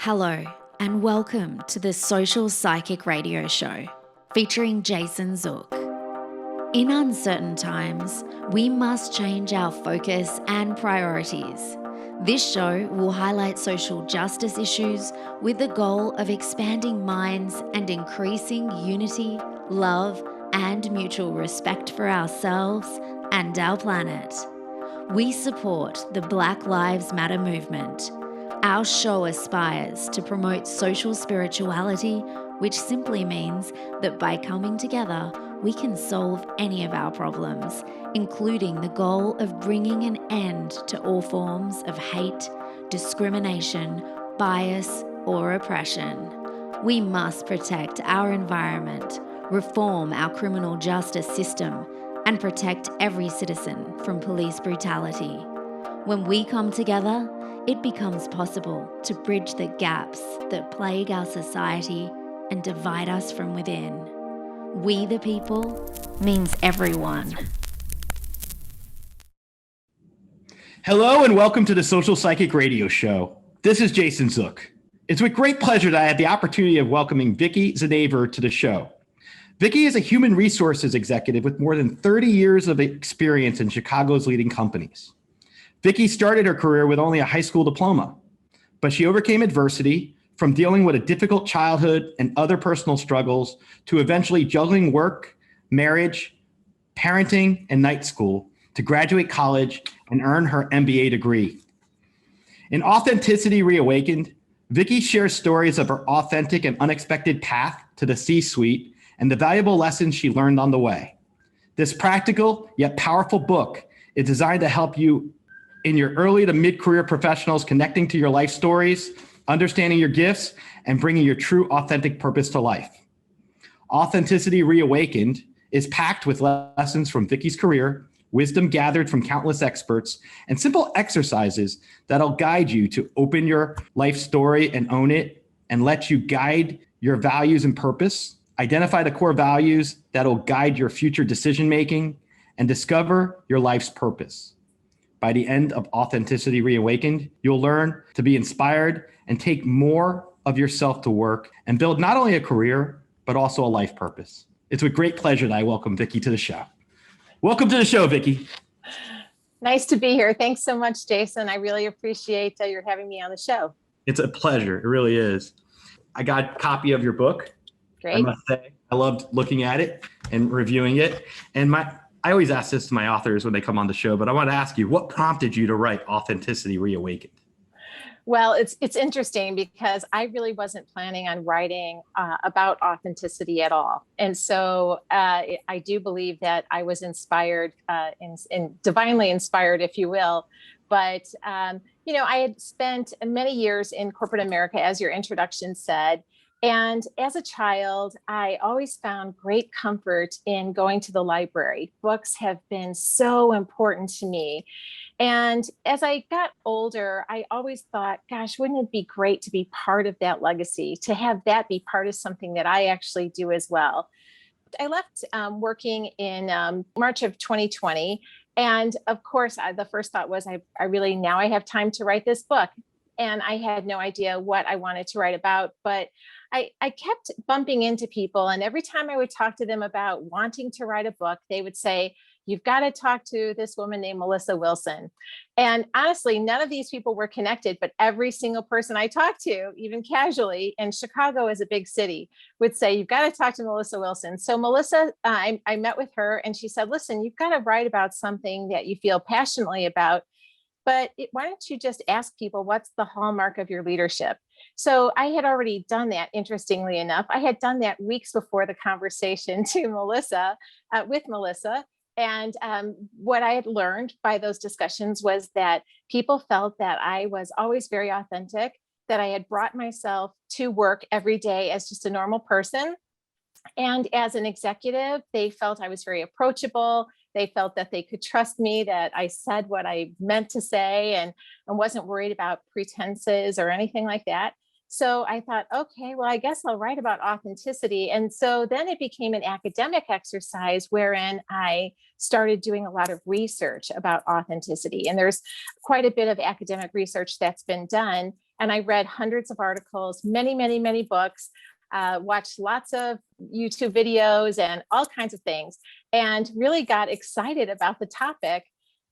Hello, and welcome to the Social Psychic Radio Show featuring Jason Zook. In uncertain times, we must change our focus and priorities. This show will highlight social justice issues with the goal of expanding minds and increasing unity, love, and mutual respect for ourselves and our planet. We support the Black Lives Matter movement. Our show aspires to promote social spirituality, which simply means that by coming together, we can solve any of our problems, including the goal of bringing an end to all forms of hate, discrimination, bias, or oppression. We must protect our environment, reform our criminal justice system, and protect every citizen from police brutality. When we come together, it becomes possible to bridge the gaps that plague our society and divide us from within. We the people means everyone. Hello and welcome to the Social Psychic Radio Show. This is Jason Zook. It's with great pleasure that I had the opportunity of welcoming Vicki Znavor to the show. Vicki is a human resources executive with more than 30 years of experience in Chicago's leading companies. Vicki started her career with only a high school diploma, but she overcame adversity from dealing with a difficult childhood and other personal struggles to eventually juggling work, marriage, parenting, and night school to graduate college and earn her MBA degree. In Authenticity Reawakened, Vicki shares stories of her authentic and unexpected path to the C-suite and the valuable lessons she learned on the way. This practical yet powerful book is designed to help you in your early to mid-career professionals connecting to your life stories, understanding your gifts, and bringing your true authentic purpose to life. Authenticity Reawakened is packed with lessons from Vicki's career, wisdom gathered from countless experts, and simple exercises that'll guide you to open your life story and own it, and let you guide your values and purpose, identify the core values that'll guide your future decision-making, and discover your life's purpose. By the end of Authenticity Reawakened, you'll learn to be inspired and take more of yourself to work and build not only a career, but also a life purpose. It's with great pleasure that I welcome Vicki to the show. Welcome to the show, Vicki. Nice to be here. Thanks so much, Jason. I really appreciate your having me on the show. It's a pleasure. It really is. I got a copy of your book. Great. I must say, I loved looking at it and reviewing it. And I always ask this to my authors when they come on the show, but I want to ask you, what prompted you to write Authenticity Reawakened? Well, it's interesting because I really wasn't planning on writing about authenticity at all. And so I do believe that I was inspired, divinely inspired, if you will. But, I had spent many years in corporate America, as your introduction said. And as a child, I always found great comfort in going to the library. Books have been so important to me. And as I got older, I always thought, gosh, wouldn't it be great to be part of that legacy, to have that be part of something that I actually do as well. I left working in March of 2020. And of course, the first thought was, I really, now I have time to write this book. And I had no idea what I wanted to write about, but I kept bumping into people. And every time I would talk to them about wanting to write a book, they would say, you've got to talk to this woman named Melissa Wilson. And honestly, none of these people were connected, but every single person I talked to, even casually, and Chicago is a big city, would say, you've got to talk to Melissa Wilson. So Melissa, I met with her and she said, listen, you've got to write about something that you feel passionately about. But why don't you just ask people, what's the hallmark of your leadership? So I had already done that, interestingly enough. I had done that weeks before the conversation with Melissa. And what I had learned by those discussions was that people felt that I was always very authentic, that I had brought myself to work every day as just a normal person. And as an executive, they felt I was very approachable. They felt that they could trust me, that I said what I meant to say and wasn't worried about pretenses or anything like that. So I thought, okay, well, I guess I'll write about authenticity. And so then it became an academic exercise wherein I started doing a lot of research about authenticity. And there's quite a bit of academic research that's been done. And I read hundreds of articles, many, many, many books, watched lots of YouTube videos and all kinds of things, and really got excited about the topic.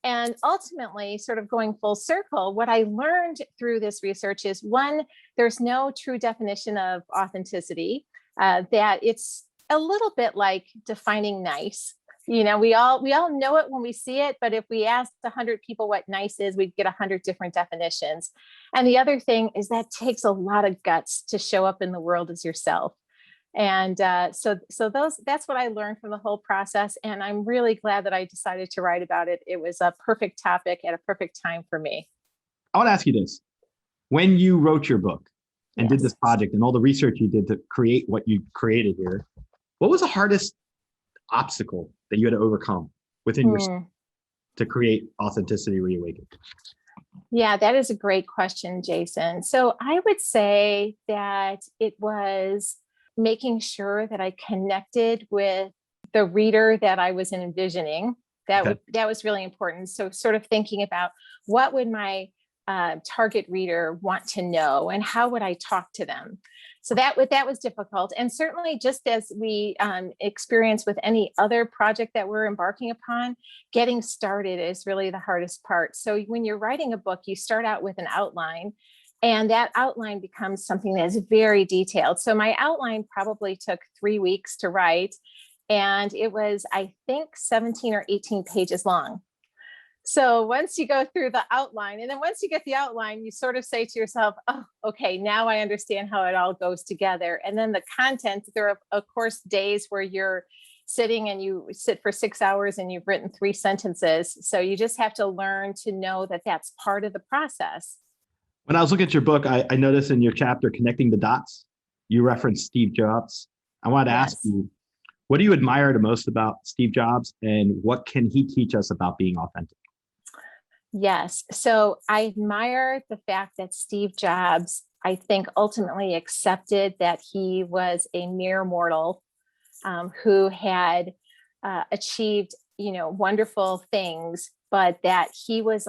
And ultimately, sort of going full circle, what I learned through this research is, one, there's no true definition of authenticity, that it's a little bit like defining nice. You know, we all know it when we see it, but if we asked 100 people what nice is, we'd get 100 different definitions. And the other thing is that takes a lot of guts to show up in the world as yourself. And so that's what I learned from the whole process. And I'm really glad that I decided to write about it. It was a perfect topic at a perfect time for me. I want to ask you this. When you wrote your book and did this project and all the research you did to create what you created here, what was the hardest obstacle that you had to overcome within yourself to create Authenticity Reawakened? Yeah, that is a great question, Jason. So I would say that it was making sure that I connected with the reader that I was envisioning. That was really important. So sort of thinking about, what would my target reader want to know, and how would I talk to them? So that was difficult. And certainly, just as we experience with any other project that we're embarking upon, getting started is really the hardest part. So when you're writing a book, you start out with an outline, and that outline becomes something that is very detailed. So my outline probably took 3 weeks to write, and it was, I think, 17 or 18 pages long. So once you go through the outline, and then once you get the outline, you sort of say to yourself, oh, okay, now I understand how it all goes together. And then the content, there are, of course, days where you're sitting and you sit for 6 hours and you've written 3 sentences. So you just have to learn to know that that's part of the process. When I was looking at your book, I noticed in your chapter, Connecting the Dots, you referenced Steve Jobs. I wanted to ask you, what do you admire the most about Steve Jobs, and what can he teach us about being authentic? Yes. So I admire the fact that Steve Jobs, I think, ultimately accepted that he was a mere mortal who had achieved, wonderful things, but that he was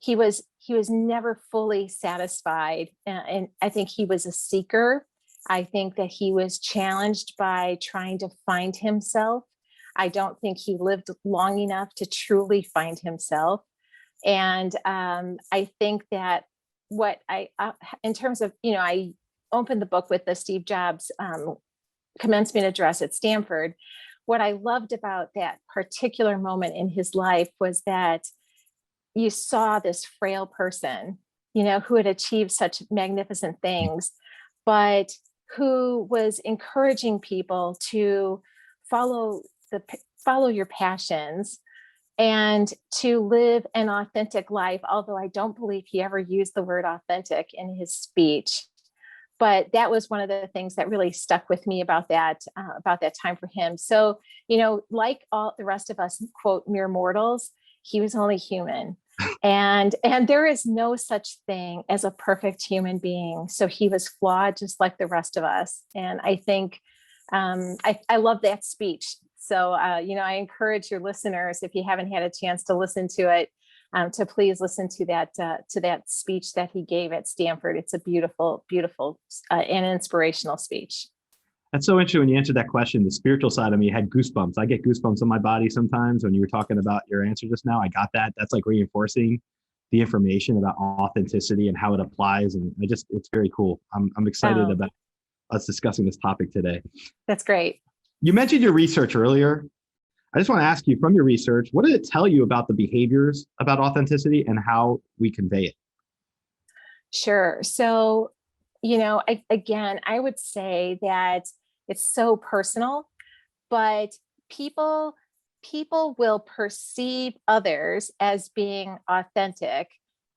he was never fully satisfied. And I think he was a seeker. I think that he was challenged by trying to find himself. I don't think he lived long enough to truly find himself. And I think that in terms of, I opened the book with the Steve Jobs commencement address at Stanford. What I loved about that particular moment in his life was that you saw this frail person, who had achieved such magnificent things, but who was encouraging people to follow your passions and to live an authentic life. Although I don't believe he ever used the word authentic in his speech, but that was one of the things that really stuck with me about that time for him. So, like all the rest of us, quote, mere mortals, he was only human. And there is no such thing as a perfect human being. So he was flawed just like the rest of us. And I think I love that speech. So, I encourage your listeners, if you haven't had a chance to listen to it, to please listen to that speech that he gave at Stanford. It's a beautiful, beautiful and inspirational speech. That's so interesting when you answered that question. The spiritual side of me had goosebumps. I get goosebumps on my body sometimes when you were talking about your answer just now. I got that. That's like reinforcing the information about authenticity and how it applies. And it's very cool. I'm excited about us discussing this topic today. That's great. You mentioned your research earlier. I just want to ask you, from your research, what did it tell you about the behaviors about authenticity and how we convey it? Sure. So, I would say that it's so personal, but people will perceive others as being authentic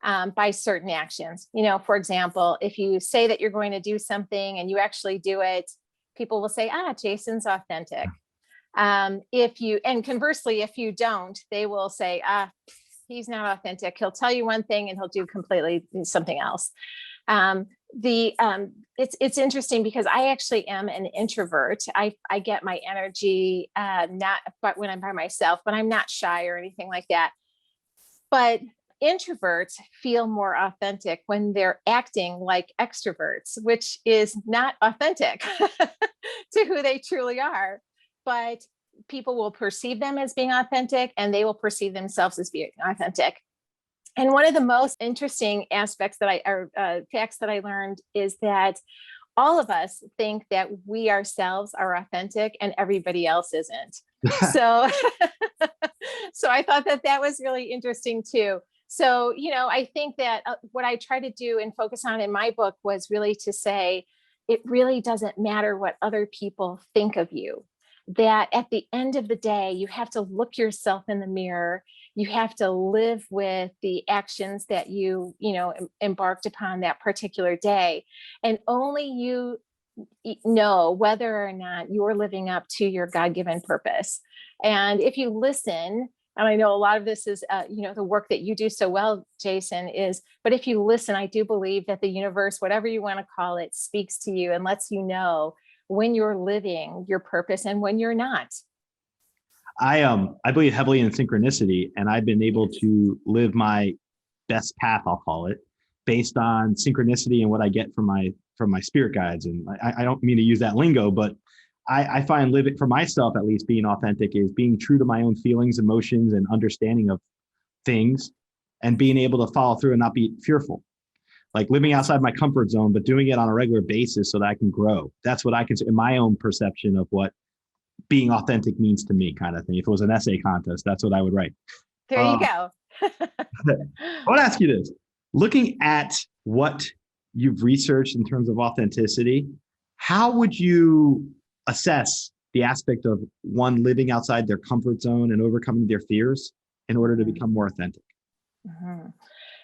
by certain actions. For example, if you say that you're going to do something and you actually do it, people will say, Jason's authentic. And conversely, if you don't, they will say, he's not authentic. He'll tell you one thing and he'll do completely something else. It's interesting because I actually am an introvert. I get my energy, but when I'm by myself, but I'm not shy or anything like that. But introverts feel more authentic when they're acting like extroverts, which is not authentic to who they truly are. But people will perceive them as being authentic, and they will perceive themselves as being authentic. And one of the most interesting aspects facts that I learned is that all of us think that we ourselves are authentic and everybody else isn't. So, so I thought that was really interesting too. So, I think that what I try to do and focus on in my book was really to say, it really doesn't matter what other people think of you. That at the end of the day, you have to look yourself in the mirror. You have to live with the actions that you embarked upon that particular day. And only you know whether or not you're living up to your God-given purpose. And if you listen, and I know a lot of this is, the work that you do so well, Jason, but if you listen, I do believe that the universe, whatever you want to call it, speaks to you and lets you know when you're living your purpose and when you're not. I believe heavily in synchronicity, and I've been able to live my best path, I'll call it, based on synchronicity and what I get from my spirit guides. And I don't mean to use that lingo, but I find living for myself, at least, being authentic is being true to my own feelings, emotions, and understanding of things, and being able to follow through and not be fearful. Like living outside my comfort zone, but doing it on a regular basis so that I can grow. That's what I consider in my own perception of what being authentic means to me, kind of thing. If it was an essay contest, that's what I would write. There you go. I want to ask you this. Looking at what you've researched in terms of authenticity, how would you assess the aspect of one living outside their comfort zone and overcoming their fears in order to become more authentic? Mm-hmm.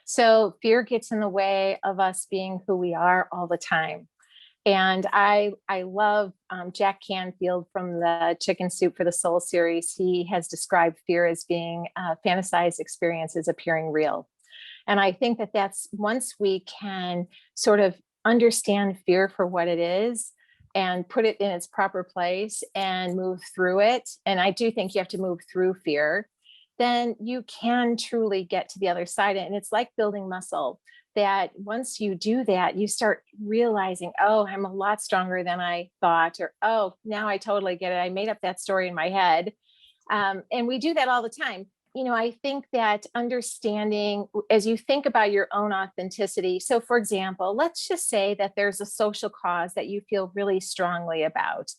So fear gets in the way of us being who we are all the time. And I love Jack Canfield from the Chicken Soup for the Soul series. He has described fear as being fantasized experiences appearing real. And I think that that's once we can sort of understand fear for what it is and put it in its proper place and move through it. And I do think you have to move through fear, then you can truly get to the other side. And it's like building muscle, that once you do that, you start realizing, oh, I'm a lot stronger than I thought, or, oh, now I totally get it. I made up that story in my head. And we do that all the time. I think that understanding as you think about your own authenticity. So for example, let's just say that there's a social cause that you feel really strongly about.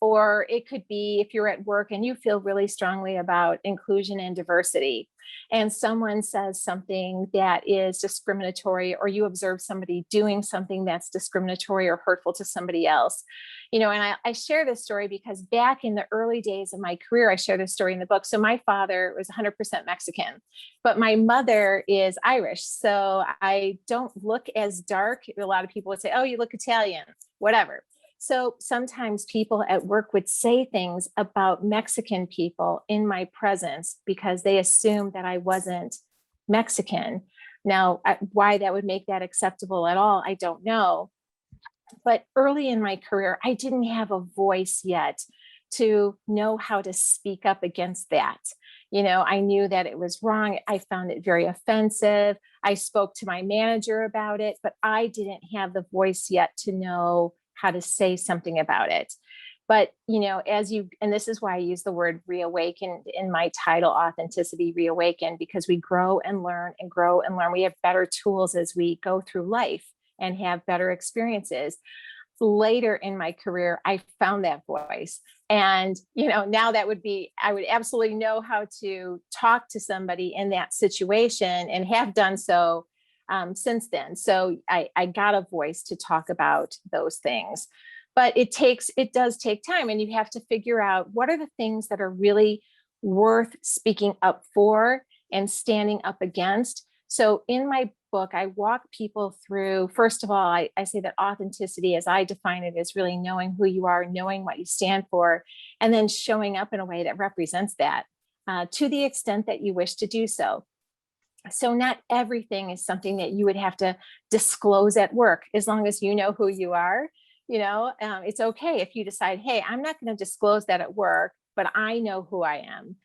Or it could be if you're at work and you feel really strongly about inclusion and diversity, and someone says something that is discriminatory, or you observe somebody doing something that's discriminatory or hurtful to somebody else. And I share this story because back in the early days of my career, I share this story in the book. So my father was 100% Mexican, but my mother is Irish. So I don't look as dark. A lot of people would say, oh, you look Italian, whatever. So sometimes people at work would say things about Mexican people in my presence because they assumed that I wasn't Mexican. Now, why that would make that acceptable at all, I don't know. But early in my career, I didn't have a voice yet to know how to speak up against that. I knew that it was wrong. I found it very offensive. I spoke to my manager about it, but I didn't have the voice yet to know how to say something about it. But, and this is why I use the word reawakened in my title, Authenticity Reawakened, because we grow and learn and grow and learn. We have better tools as we go through life and have better experiences. Later in my career, I found that voice. And, now I would absolutely know how to talk to somebody in that situation and have done so since then. So I got a voice to talk about those things, but it does take time, and you have to figure out what are the things that are really worth speaking up for and standing up against. So in my book, I walk people through, first of all, I say that authenticity, as I define it, is really knowing who you are, knowing what you stand for, and then showing up in a way that represents that to the extent that you wish to do so. So not everything is something that you would have to disclose at work. As long as you know who you are, it's okay if you decide, hey, I'm not going to disclose that at work, but I know who I am.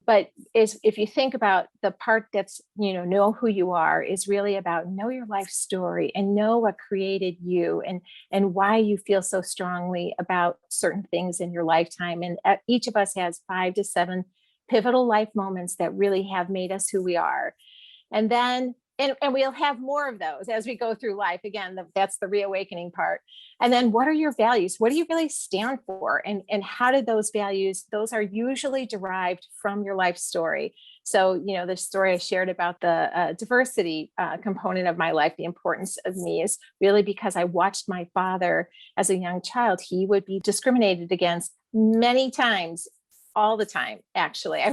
But if you think about the part that's, know who you are, is really about know your life story and know what created you, and why you feel so strongly about certain things in your lifetime. And each of us has 5 to 7 pivotal life moments that really have made us who we are. And then, and we'll have more of those as we go through life. Again, that's the reawakening part. And then what are your values? What do you really stand for? And how did those values, those are usually derived from your life story. So, the story I shared about the diversity component of my life, the importance of me, is really because I watched my father as a young child. He would be discriminated against many times, all the time. Actually, I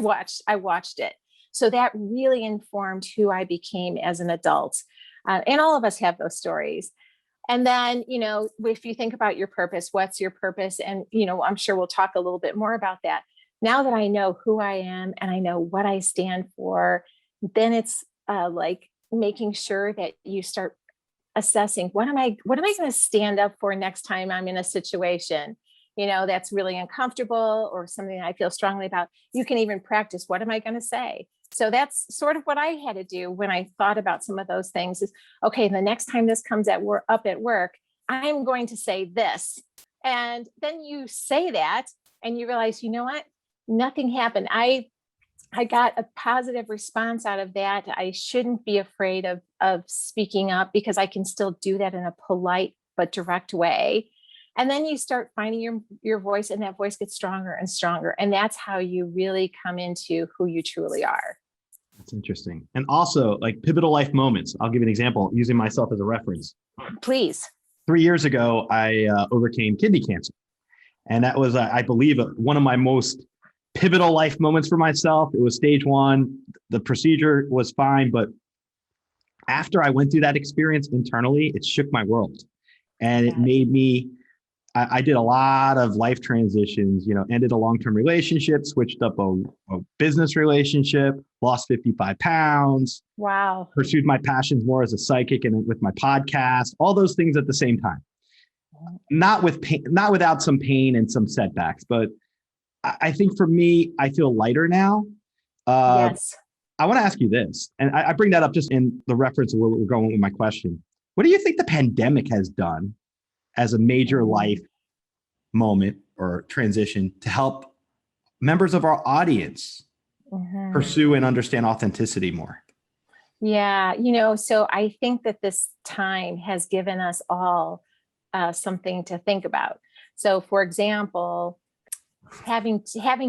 watched it. So that really informed who I became as an adult. And all of us have those stories. And then, if you think about your purpose, what's your purpose? And, I'm sure we'll talk a little bit more about that. Now that I know who I am and I know what I stand for, then it's like making sure that you start assessing what am I going to stand up for next time I'm in a situation, that's really uncomfortable or something I feel strongly about. You can even practice, what am I going to say? So that's sort of what I had to do when I thought about some of those things is, okay, the next time this comes up at work, I'm going to say this. And then you say that and you realize, you know what? Nothing happened. I got a positive response out of that. I shouldn't be afraid of speaking up because I can still do that in a polite but direct way. And then you start finding your voice, and that voice gets stronger and stronger. And that's how you really come into who you truly are. That's interesting. And also, like, pivotal life moments. I'll give you an example using myself as a reference. Please. 3 years ago, I overcame kidney cancer. And that was, I believe, one of my most pivotal life moments for myself. It was stage 1. The procedure was fine. But after I went through that experience internally, it shook my world. And it made me, I did a lot of life transitions, ended a long-term relationship, switched up a business relationship, lost 55 pounds. Wow. Pursued my passions more as a psychic and with my podcast, all those things at the same time. Not with pain, not without some pain and some setbacks, but I think for me, I feel lighter now. Yes. I want to ask you this, and I bring that up just in the reference of where we're going with my question. What do you think the pandemic has done as a major life moment or transition to help members of our audience pursue and understand authenticity more? Yeah, so I think that this time has given us all something to think about. So, for example, having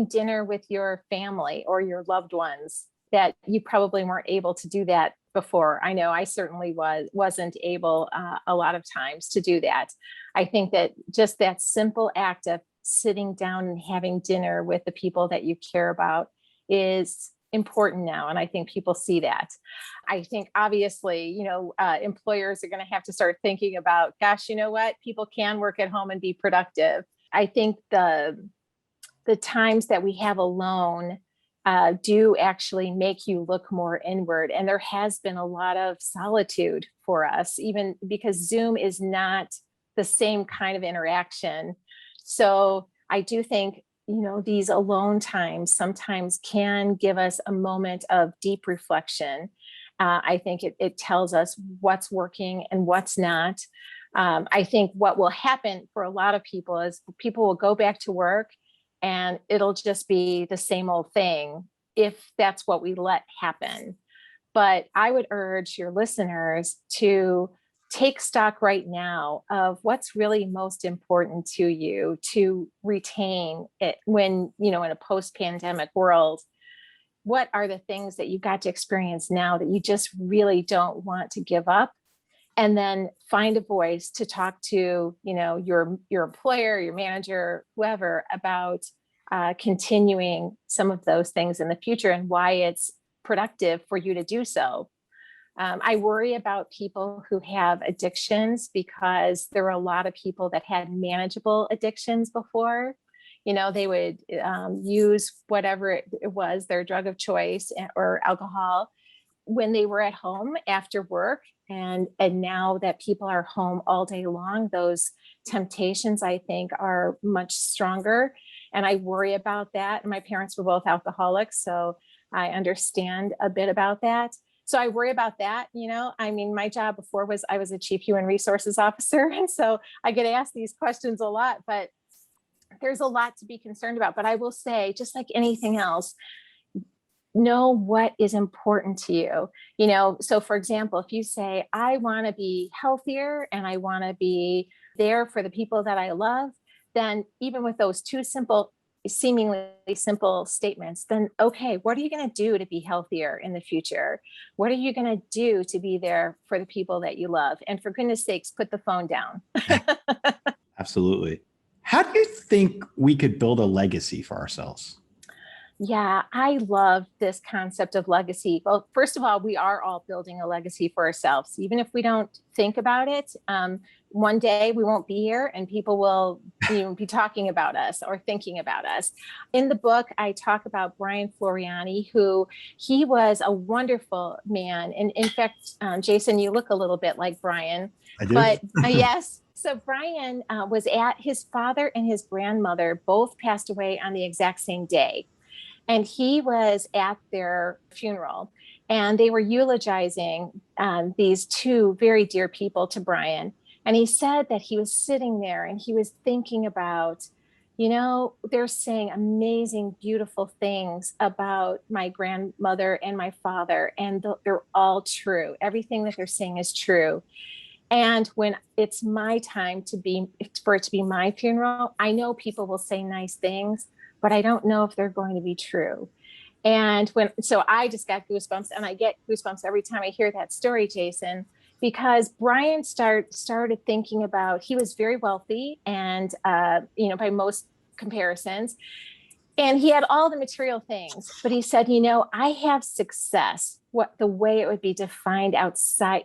dinner with your family or your loved ones that you probably weren't able to do that before. I know I certainly wasn't able a lot of times to do that. I think that just that simple act of sitting down and having dinner with the people that you care about is important now. And I think people see that. I think obviously, employers are going to have to start thinking about, gosh, you know what? People can work at home and be productive. I think the times that we have alone do actually make you look more inward. And there has been a lot of solitude for us, even because Zoom is not the same kind of interaction. So I do think, these alone times sometimes can give us a moment of deep reflection. I think it tells us what's working and what's not. I think what will happen for a lot of people is people will go back to work and it'll just be the same old thing if that's what we let happen. But I would urge your listeners to take stock right now of what's really most important to you to retain it when, in a post-pandemic world. What are the things that you got to experience now that you just really don't want to give up? And then find a voice to talk to, your employer, your manager, whoever, about continuing some of those things in the future and why it's productive for you to do so. I worry about people who have addictions because there were a lot of people that had manageable addictions before. They would use whatever it was, their drug of choice or alcohol, when they were at home after work. And now that people are home all day long, those temptations, I think, are much stronger. And I worry about that. And my parents were both alcoholics, so I understand a bit about that. So I worry about that. I mean, my job before was I was a chief human resources officer. And so I get asked these questions a lot, but there's a lot to be concerned about. But I will say, just like anything else, know what is important to you. So for example, if you say, I want to be healthier and I want to be there for the people that I love, then even with those two seemingly simple statements, then okay, what are you going to do to be healthier in the future? What are you going to do to be there for the people that you love? And for goodness sakes, put the phone down. Absolutely. How do you think we could build a legacy for ourselves? Yeah, I love this concept of legacy. Well, first of all, we are all building a legacy for ourselves. Even if we don't think about it, one day we won't be here and people will be talking about us or thinking about us. In the book, I talk about Brian Floriani, who he was a wonderful man. And in fact, Jason, you look a little bit like Brian. I do. But yes. So Brian was at his father and his grandmother both passed away on the exact same day. And he was at their funeral and they were eulogizing these two very dear people to Brian. And he said that he was sitting there and he was thinking about, they're saying amazing, beautiful things about my grandmother and my father. And they're all true. Everything that they're saying is true. And when it's my time for it to be my funeral, I know people will say nice things, but I don't know if they're going to be true. And so I just got goosebumps, and I get goosebumps every time I hear that story, Jason, because Brian started thinking about, he was very wealthy and, by most comparisons, and he had all the material things, but he said, I have success, the way it would be defined outside,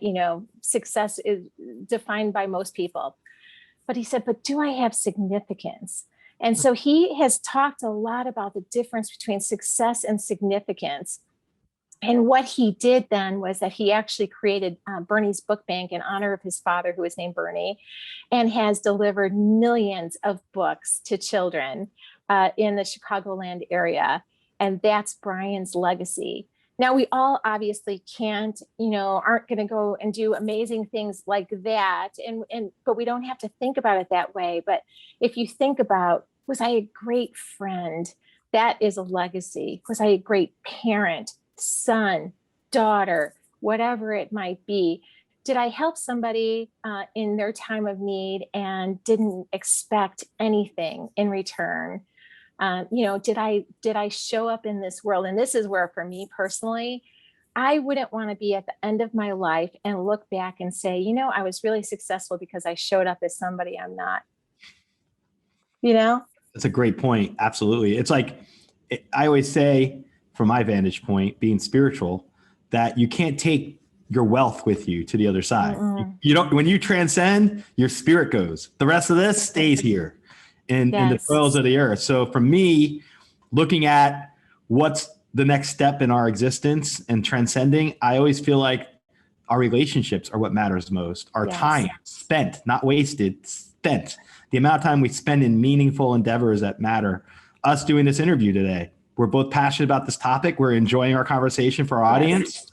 success is defined by most people. But he said, but do I have significance? And so he has talked a lot about the difference between success and significance. And what he did then was that he actually created Bernie's Book Bank in honor of his father, who was named Bernie, and has delivered millions of books to children in the Chicagoland area. And that's Brian's legacy. Now, we all obviously aren't going to go and do amazing things like that. But we don't have to think about it that way. But if you think about, was I a great friend? That is a legacy. Was I a great parent, son, daughter, whatever it might be? Did I help somebody in their time of need and didn't expect anything in return? Did I show up in this world? And this is where, for me personally, I wouldn't want to be at the end of my life and look back and say, I was really successful because I showed up as somebody I'm not. That's a great point. Absolutely. It's like, I always say, from my vantage point, being spiritual, that you can't take your wealth with you to the other side. You don't, when you transcend, your spirit goes. The rest of this stays here. In the toils of the earth. So for me, looking at what's the next step in our existence and transcending, I always feel like our relationships are what matters most. Our time spent, not wasted, spent. The amount of time we spend in meaningful endeavors that matter. Us doing this interview today, we're both passionate about this topic. We're enjoying our conversation for our audience.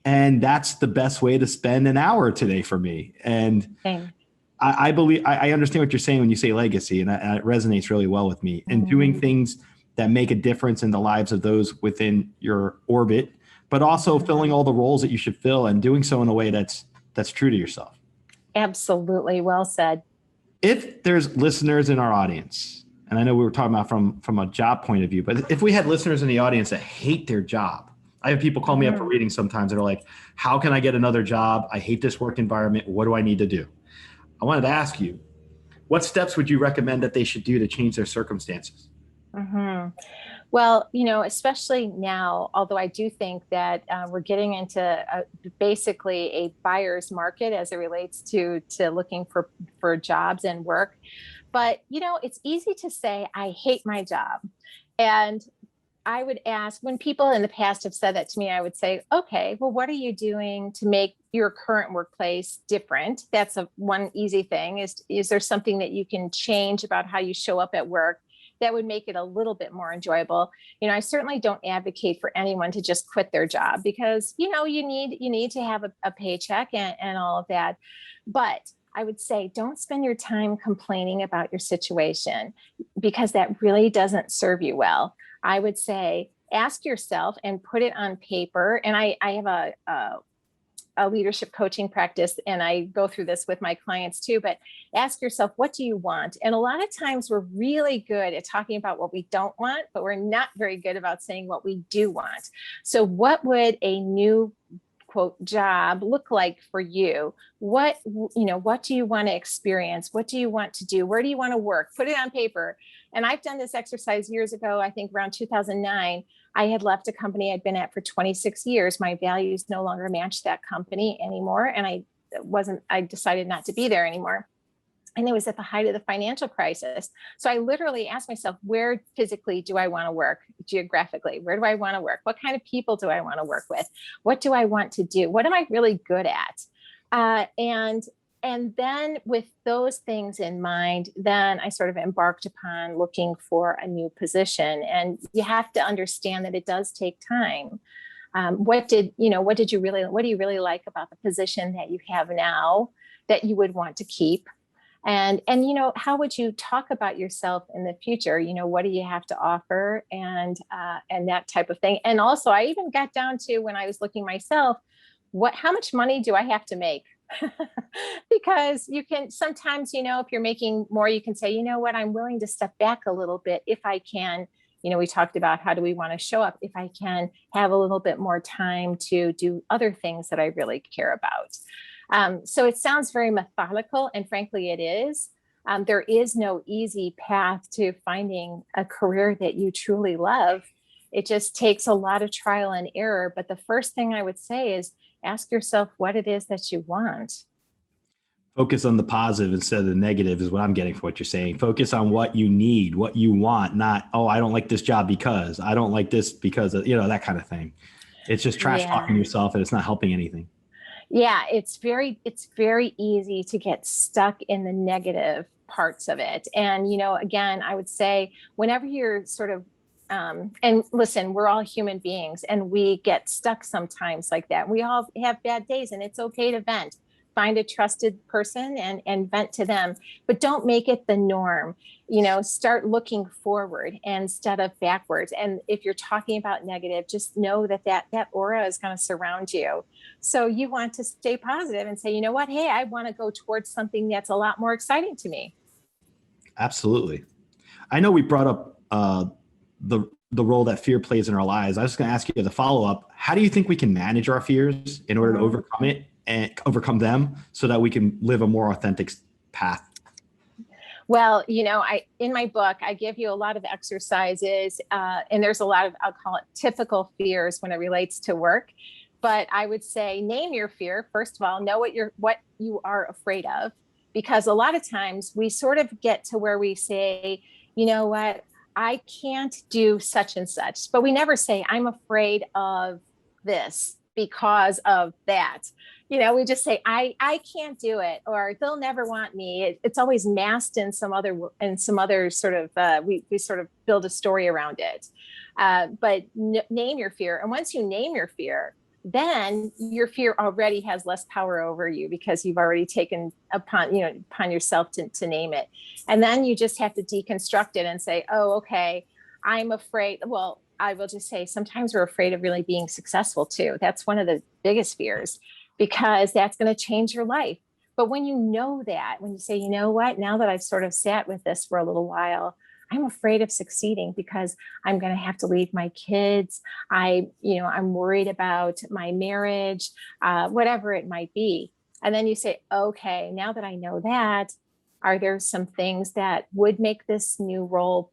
And that's the best way to spend an hour today for me. And I believe I understand what you're saying when you say legacy, and it resonates really well with me. And doing things that make a difference in the lives of those within your orbit, but also filling all the roles that you should fill and doing so in a way that's true to yourself. Absolutely. Well said. If there's listeners in our audience, and I know we were talking about from a job point of view, but if we had listeners in the audience that hate their job, I have people call me up for readings sometimes that are like, how can I get another job? I hate this work environment. What do I need to do? I wanted to ask you, what steps would you recommend that they should do to change their circumstances? Well, especially now, although I do think that we're getting into basically a buyer's market as it relates to looking for jobs and work. But, it's easy to say, I hate my job. And I would ask, when people in the past have said that to me, I would say, okay, well, what are you doing to make your current workplace different? That's one easy thing. Is there something that you can change about how you show up at work that would make it a little bit more enjoyable. I certainly don't advocate for anyone to just quit their job because, you need to have a paycheck and all of that. But I would say don't spend your time complaining about your situation because that really doesn't serve you well. I would say ask yourself and put it on paper. And I have a leadership coaching practice, and I go through this with my clients too, but ask yourself, what do you want? And a lot of times we're really good at talking about what we don't want, but we're not very good about saying what we do want. So what would a new quote job look like for you? What do you want to experience? What do you want to do? Where do you want to work? Put it on paper. And I've done this exercise years ago, I think around 2009. I had left a company I'd been at for 26 years. My values no longer matched that company anymore. And I decided not to be there anymore. And it was at the height of the financial crisis. So I literally asked myself, where physically do I want to work geographically? Where do I want to work? What kind of people do I want to work with? What do I want to do? What am I really good at? And then with those things in mind, then I sort of embarked upon looking for a new position. And you have to understand that it does take time. What do you really like about the position that you have now that you would want to keep? And how would you talk about yourself in the future? What do you have to offer and that type of thing. And also I even got down to, when I was looking myself, how much money do I have to make? Because you can sometimes, if you're making more, you can say, you know what, I'm willing to step back a little bit if I can. We talked about how do we want to show up, if I can have a little bit more time to do other things that I really care about. So it sounds very methodical, and frankly, it is. There is no easy path to finding a career that you truly love. It just takes a lot of trial and error. But the first thing I would say is ask yourself what it is that you want. Focus on the positive instead of the negative is what I'm getting from what you're saying. Focus on what you need, what you want, not, oh, I don't like this job because I don't like this because of, that kind of thing. It's just trash talking yourself, and it's not helping anything. Yeah, it's very easy to get stuck in the negative parts of it. And, again, I would say whenever you're sort of, and listen, we're all human beings and we get stuck sometimes like that. We all have bad days, and it's okay to vent. Find a trusted person and vent to them, but don't make it the norm. Start looking forward instead of backwards. And if you're talking about negative, just know that aura is going to surround you. So you want to stay positive and say, you know what? Hey, I want to go towards something that's a lot more exciting to me. Absolutely. I know we brought up the role that fear plays in our lives. I was going to ask you as a follow-up, how do you think we can manage our fears in order to overcome it and overcome them so that we can live a more authentic path? Well, in my book, I give you a lot of exercises, and there's a lot of, I'll call it typical fears when it relates to work. But I would say, name your fear. First of all, know what you are afraid of, because a lot of times we sort of get to where we say, you know what, I can't do such and such, but we never say, I'm afraid of this because of that. We just say, I can't do it, or they'll never want me. It's always masked in some other sort of, we sort of build a story around it. But name your fear. And once you name your fear, then your fear already has less power over you because you've already taken upon yourself to name it. And then you just have to deconstruct it and say, oh, okay, I'm afraid. Well, I will just say sometimes we're afraid of really being successful too. That's one of the biggest fears, because that's going to change your life. But when you know that, when you say, you know what, now that I've sort of sat with this for a little while, I'm afraid of succeeding because I'm going to have to leave my kids. I'm worried about my marriage, whatever it might be. And then you say, okay, now that I know that, are there some things that would make this new role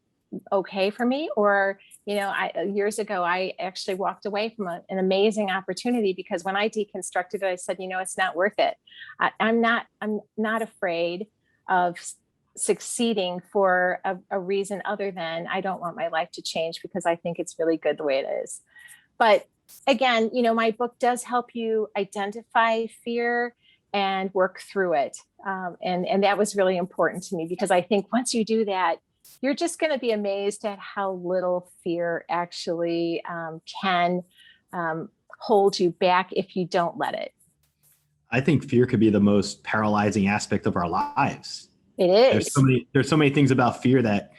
okay for me? Or, years ago, I actually walked away from an amazing opportunity because when I deconstructed it, I said, it's not worth it. I'm not afraid of succeeding for a reason other than I don't want my life to change because I think it's really good the way it is. But again, my book does help you identify fear and work through it. And that was really important to me because I think once you do that, you're just going to be amazed at how little fear actually can hold you back if you don't let it. I think fear could be the most paralyzing aspect of our lives. It is. There's so many things about fear that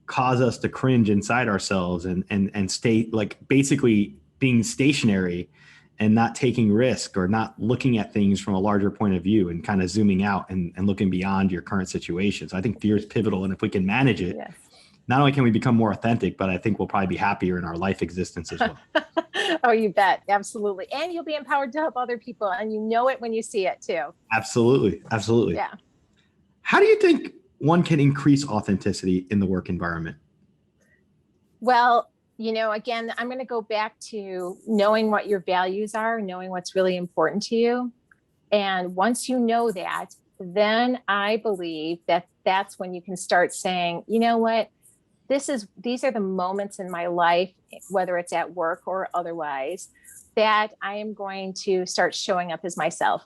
cause us to cringe inside ourselves and stay, like, basically being stationary and not taking risk or not looking at things from a larger point of view and kind of zooming out and looking beyond your current situation. So I think fear is pivotal. And if we can manage it, yes, not only can we become more authentic, but I think we'll probably be happier in our life existence as well. Oh, you bet. Absolutely. And you'll be empowered to help other people. And you know it when you see it too. Absolutely. Absolutely. Yeah. How do you think one can increase authenticity in the work environment? Well, again, I'm going to go back to knowing what your values are, knowing what's really important to you. And once you know that, then I believe that that's when you can start saying, you know what, these are the moments in my life, whether it's at work or otherwise, that I am going to start showing up as myself.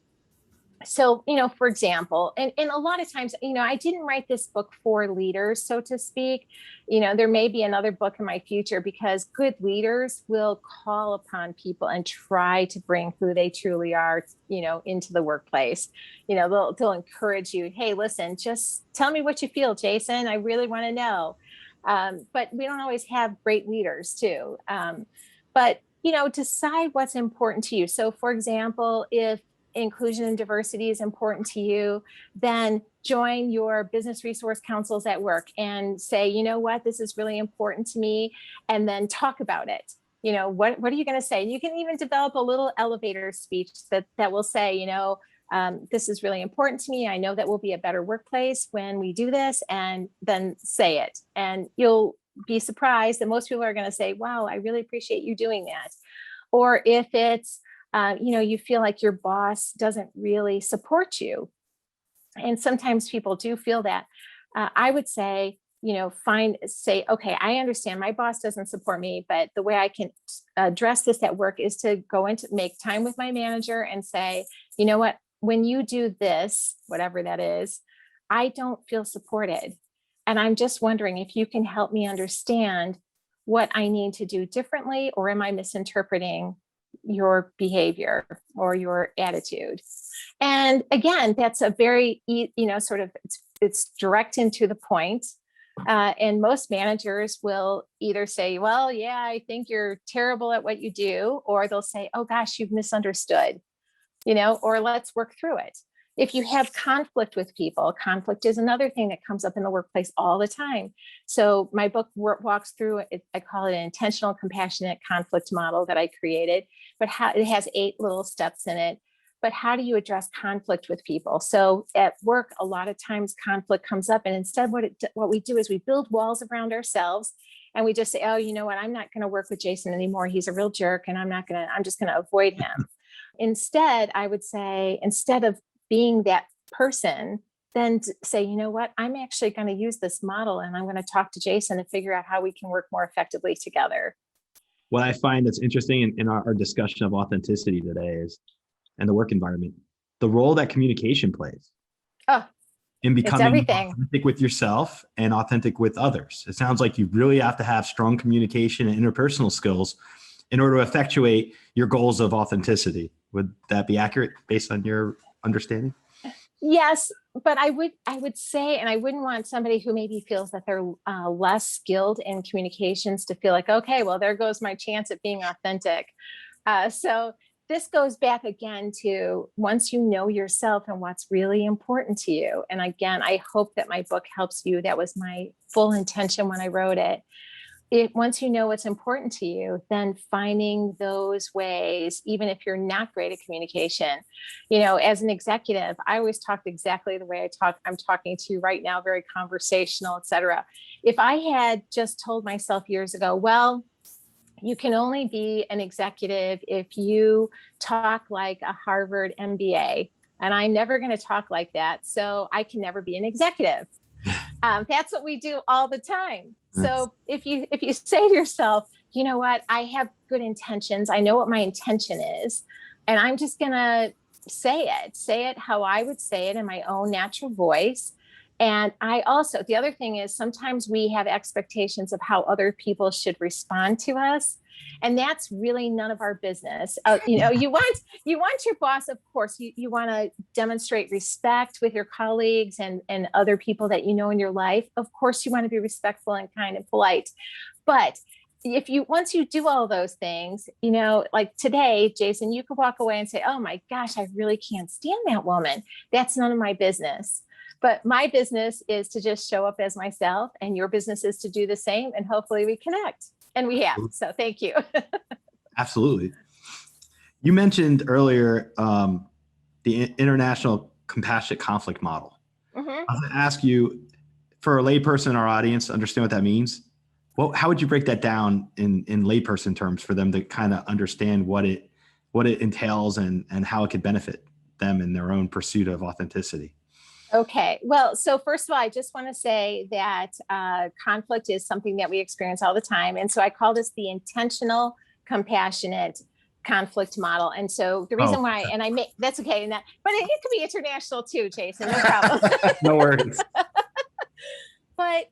So, for example, and a lot of times, I didn't write this book for leaders, so to speak. There may be another book in my future, because good leaders will call upon people and try to bring who they truly are, into the workplace. They'll encourage you. Hey, listen, just tell me what you feel, Jason. I really want to know. But we don't always have great leaders too. But decide what's important to you. So, for example, if inclusion and diversity is important to you, then join your business resource councils at work and say, you know what, this is really important to me. And then talk about it. What are you going to say? And you can even develop a little elevator speech that will say, this is really important to me. I know that we'll be a better workplace when we do this, and then say it. And you'll be surprised that most people are going to say, wow, I really appreciate you doing that. Or if it's, you feel like your boss doesn't really support you. And sometimes people do feel that. I would say, say, okay, I understand my boss doesn't support me, but the way I can address this at work is to make time with my manager and say, you know what, when you do this, whatever that is, I don't feel supported. And I'm just wondering if you can help me understand what I need to do differently, or am I misinterpreting your behavior or your attitude? And again, that's a very, it's direct and to the point. And most managers will either say, well, yeah, I think you're terrible at what you do, or they'll say, oh gosh, you've misunderstood, or let's work through it. If you have conflict with people, conflict is another thing that comes up in the workplace all the time. So my book walks through it. I call it an intentional, compassionate conflict model that I created, but it has 8 little steps in it. But how do you address conflict with people? So at work, a lot of times conflict comes up, and instead what we do is we build walls around ourselves, and we just say, oh, you know what, I'm not going to work with Jason anymore. He's a real jerk, and I'm just going to avoid him. Instead, I would say, instead of being that person, then say, you know what, I'm actually going to use this model, and I'm going to talk to Jason and figure out how we can work more effectively together. What I find that's interesting in our discussion of authenticity today is, and the work environment, the role that communication plays in becoming authentic with yourself and authentic with others. It sounds like you really have to have strong communication and interpersonal skills in order to effectuate your goals of authenticity. Would that be accurate based on your understanding? Yes, but I would say, and I wouldn't want somebody who maybe feels that they're less skilled in communications to feel like, okay, well, there goes my chance at being authentic. So this goes back again to, once you know yourself and what's really important to you. And again, I hope that my book helps you. That was my full intention when I wrote it. Once you know what's important to you, then finding those ways, even if you're not great at communication. As an executive, I always talked exactly the way I'm talking to you right now, very conversational, et cetera. If I had just told myself years ago, well, you can only be an executive if you talk like a Harvard MBA, and I'm never going to talk like that, so I can never be an executive. That's what we do all the time. So if you say to yourself, you know what, I have good intentions, I know what my intention is, and I'm just going to say it how I would say it in my own natural voice, And I also, the other thing is sometimes we have expectations of how other people should respond to us. And that's really none of our business. You want your boss, of course, you want to demonstrate respect with your colleagues and other people that you know in your life. Of course, you want to be respectful and kind and polite. But once you do all those things, like today, Jason, you could walk away and say, oh my gosh, I really can't stand that woman. That's none of my business. But my business is to just show up as myself, and your business is to do the same. And hopefully we connect. And we have. So thank you. Absolutely. You mentioned earlier the International Compassionate Conflict Model. Mm-hmm. I was going to ask you, for a layperson in our audience to understand what that means, how would you break that down in layperson terms for them to kind of understand what it entails and how it could benefit them in their own pursuit of authenticity? Okay. Well, so first of all, I just want to say that conflict is something that we experience all the time. And so I call this the intentional compassionate conflict model. And so the reason why, and that's okay. But it could be international too, Jason, no problem. No worries. But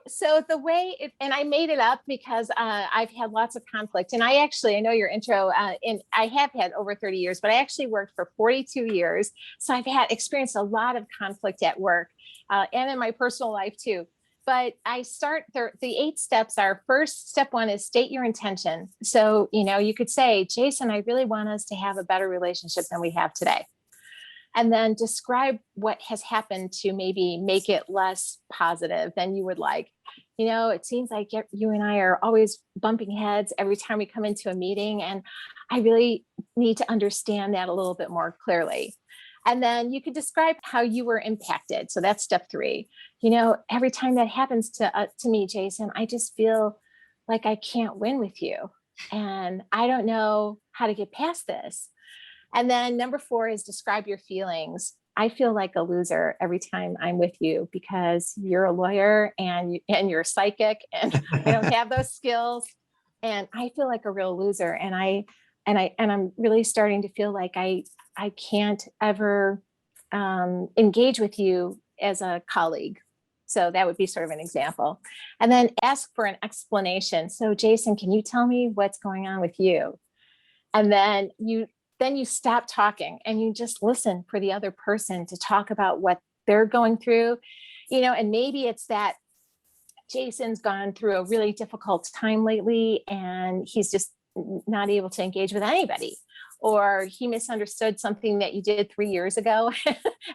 so the way and I made it up because I've had lots of conflict, and I know your intro, and I have had over 30 years, but I actually worked for 42 years. So I've experienced a lot of conflict at work and in my personal life too. But the 8 steps are: first, step 1 is state your intention. So, you could say, Jason, I really want us to have a better relationship than we have today. And then describe what has happened to maybe make it less positive than you would like. It seems like you and I are always bumping heads every time we come into a meeting, and I really need to understand that a little bit more clearly. And then you could describe how you were impacted. So that's step 3. Every time that happens to me, Jason, I just feel like I can't win with you, and I don't know how to get past this. And then number 4 is describe your feelings. I feel like a loser every time I'm with you because you're a lawyer and you're psychic, and I don't have those skills, and I feel like a real loser. And I'm really starting to feel like I can't ever engage with you as a colleague. So that would be sort of an example. And then ask for an explanation. So Jason, can you tell me what's going on with you? And then you stop talking and you just listen for the other person to talk about what they're going through, and maybe it's that Jason's gone through a really difficult time lately and he's just not able to engage with anybody, or he misunderstood something that you did 3 years ago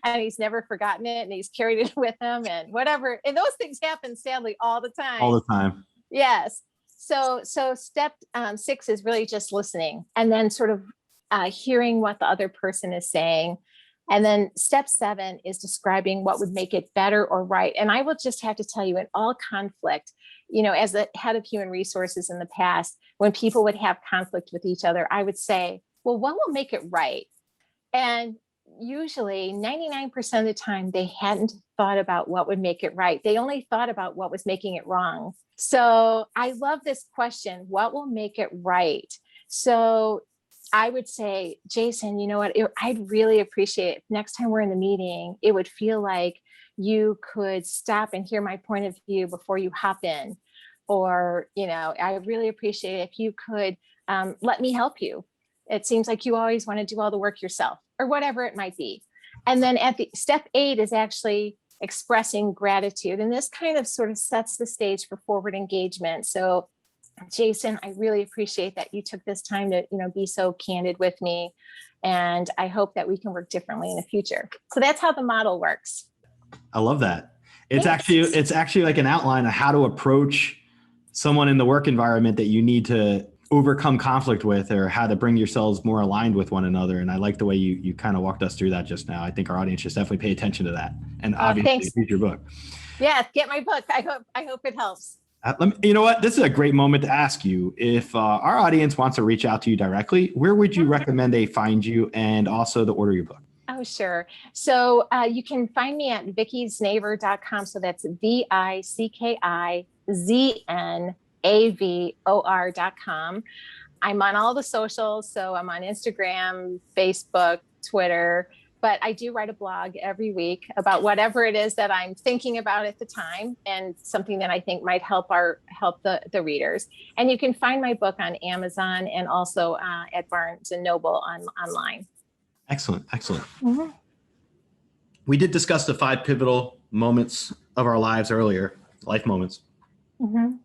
and he's never forgotten it and he's carried it with him and whatever. And those things happen sadly all the time. All the time. Yes. So step 6 is really just listening, and then sort of hearing what the other person is saying. And then step 7 is describing what would make it better or right. And I will just have to tell you, in all conflict, as the head of human resources in the past, when people would have conflict with each other, I would say, well, what will make it right? And usually 99% of the time, they hadn't thought about what would make it right. They only thought about what was making it wrong. So I love this question, what will make it right? So I would say, Jason, you know what? I'd really appreciate it. Next time we're in the meeting, it would feel like you could stop and hear my point of view before you hop in. Or, I really appreciate it if you could let me help you. It seems like you always want to do all the work yourself, or whatever it might be. And then at the step 8 is actually expressing gratitude. And this kind of sort of sets the stage for forward engagement. So Jason, I really appreciate that you took this time to, be so candid with me. And I hope that we can work differently in the future. So that's how the model works. I love that. It's actually like an outline of how to approach someone in the work environment that you need to overcome conflict with, or how to bring yourselves more aligned with one another. And I like the way you kind of walked us through that just now. I think our audience should definitely pay attention to that. And obviously read your book. Yeah, get my book. I hope it helps. You know what? This is a great moment to ask you, if our audience wants to reach out to you directly, where would you recommend they find you, and also to order your book? Oh, sure. So you can find me at vickiznavor.com. So that's VICKIZNAVOR.com. I'm on all the socials. So I'm on Instagram, Facebook, Twitter. but I do write a blog every week about whatever it is that I'm thinking about at the time, and something that I think might help the readers. And you can find my book on Amazon and also at Barnes and Noble online. Excellent. Mm-hmm. We did discuss the 5 pivotal moments of our lives earlier, life moments. Mm-hmm.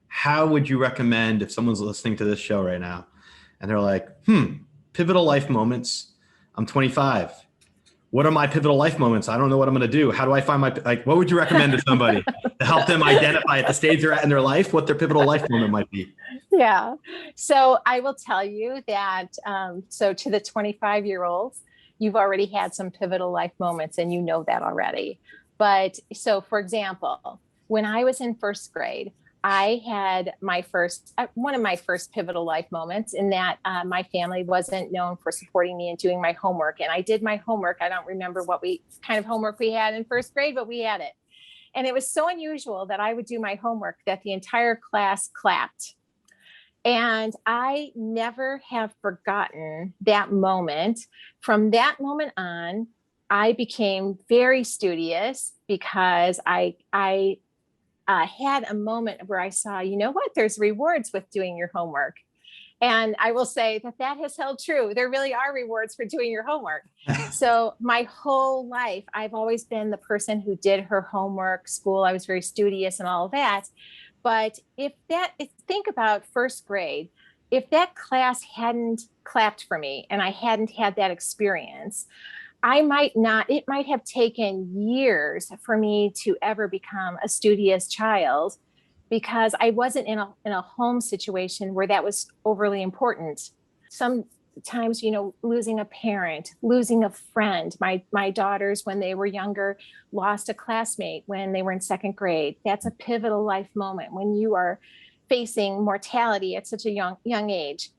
How would you recommend, if someone's listening to this show right now and they're like, pivotal life moments, I'm 25. What are my pivotal life moments? I don't know what I'm going to do. How do I find what would you recommend to somebody to help them identify at the stage they're at in their life, what their pivotal life moment might be? Yeah. So I will tell you that, so to the 25-year-olds, you've already had some pivotal life moments and you know that already. But so for example, when I was in first grade, I had one of my first pivotal life moments in that my family wasn't known for supporting me and doing my homework. And I did my homework. I don't remember what kind of homework we had in first grade, but we had it. And it was so unusual that I would do my homework that the entire class clapped. And I never have forgotten that moment. From that moment on, I became very studious because I had a moment where I saw, you know what, there's rewards with doing your homework. And I will say that has held true. There really are rewards for doing your homework. So my whole life, I've always been the person who did her homework, school. I was very studious and all of that. But think about first grade, if that class hadn't clapped for me and I hadn't had that experience, it might have taken years for me to ever become a studious child, because I wasn't in a home situation where that was overly important. Sometimes, losing a parent, losing a friend. My daughters, when they were younger, lost a classmate when they were in second grade. That's a pivotal life moment when you are facing mortality at such a young age.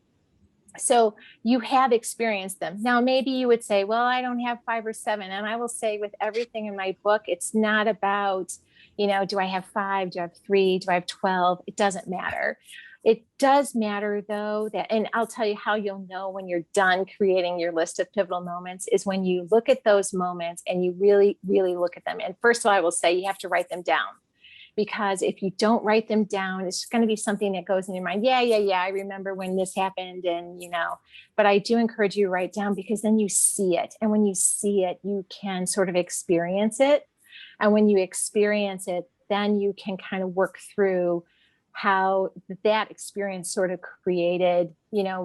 So you have experienced them. Now, maybe you would say, well, I don't have 5 or 7. And I will say with everything in my book, it's not about, do I have 5? Do I have 3? Do I have 12? It doesn't matter. It does matter though and I'll tell you how you'll know when you're done creating your list of pivotal moments is when you look at those moments and you really, really look at them. And first of all, I will say you have to write them down. Because if you don't write them down, it's going to be something that goes in your mind. Yeah. I remember when this happened but I do encourage you to write down, because then you see it. And when you see it, you can sort of experience it. And when you experience it, then you can kind of work through how that experience sort of created,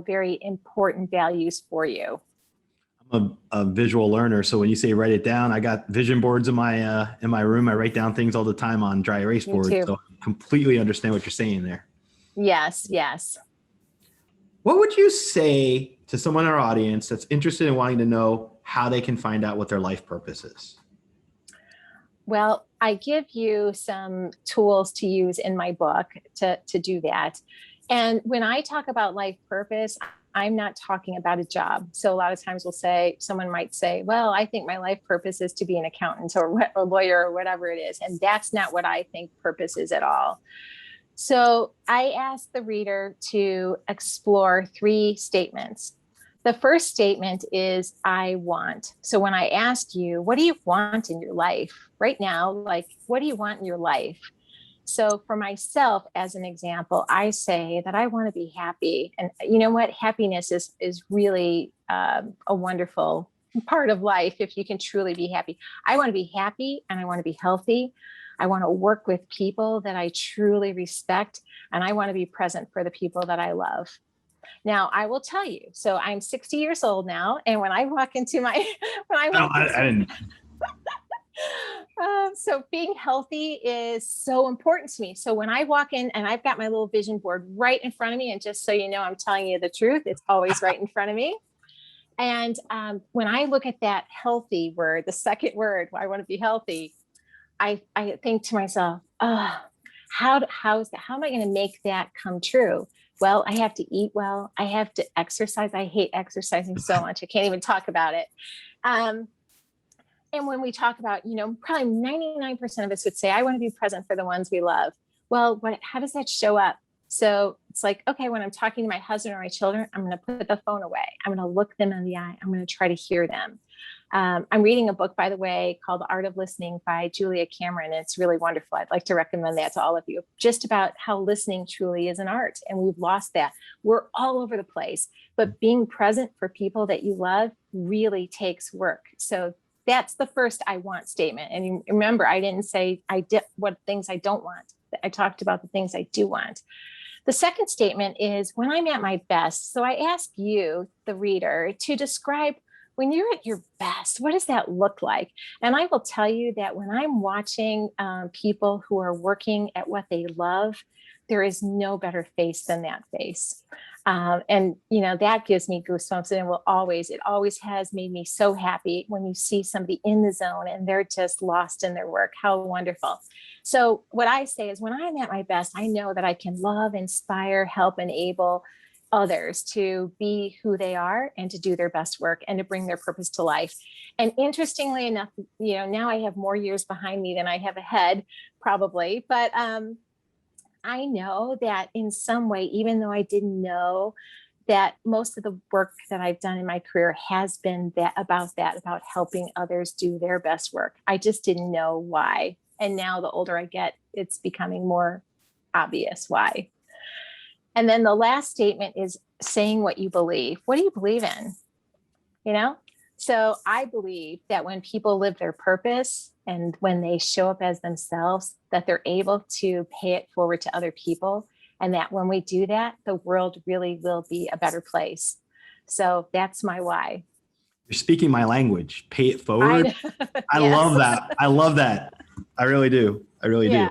very important values for you. I'm a visual learner, so when you say write it down, I got vision boards in my room. I write down things all the time on dry erase boards, so I completely understand what you're saying there. Yes. What would you say to someone in our audience that's interested in wanting to know how they can find out what their life purpose is? Well, I give you some tools to use in my book to do that. And when I talk about life purpose, I'm not talking about a job. So a lot of times someone might say, well, I think my life purpose is to be an accountant or a lawyer or whatever it is. And that's not what I think purpose is at all. So I ask the reader to explore 3 statements. The first statement is, I want. So when I ask you, what do you want in your life right now? What do you want in your life? So for myself, as an example, I say that I want to be happy. And you know what? Happiness is really a wonderful part of life if you can truly be happy. I want to be happy and I want to be healthy. I want to work with people that I truly respect, and I want to be present for the people that I love. Now, I will tell you, so I'm 60 years old now, and when I walk into so being healthy is so important to me. So when I walk in and I've got my little vision board right in front of me, and just so you know, I'm telling you the truth, it's always right in front of me. And when I look at that healthy word, the second word, I want to be healthy, I think to myself, how am I going to make that come true? Well, I have to eat well. I have to exercise. I hate exercising so much. I can't even talk about it. And when we talk about, probably 99% of us would say, I want to be present for the ones we love. Well, how does that show up? So it's like, okay, when I'm talking to my husband or my children, I'm going to put the phone away. I'm going to look them in the eye. I'm going to try to hear them. I'm reading a book, by the way, called The Art of Listening by Julia Cameron. It's really wonderful. I'd like to recommend that to all of you, just about how listening truly is an art. And we've lost that. We're all over the place, but being present for people that you love really takes work. So that's the first I want statement. And remember, I didn't say what things I don't want. I talked about the things I do want. The second statement is when I'm at my best. So I ask you, the reader, to describe when you're at your best, what does that look like? And I will tell you that when I'm watching people who are working at what they love, there is no better face than that face. And, that gives me goosebumps, and it always has made me so happy when you see somebody in the zone and they're just lost in their work. How wonderful. So what I say is when I'm at my best, I know that I can love, inspire, help, enable others to be who they are and to do their best work and to bring their purpose to life. And interestingly enough, now I have more years behind me than I have ahead, probably. But I know that in some way, even though I didn't know, that most of the work that I've done in my career has been about helping others do their best work. I just didn't know why. And now the older I get, it's becoming more obvious why. And then the last statement is saying what you believe. What do you believe in? So I believe that when people live their purpose and when they show up as themselves, that they're able to pay it forward to other people. And that when we do that, the world really will be a better place. So that's my why. You're speaking my language. Pay it forward. I Yes. love that. I love that. I really do. I really do.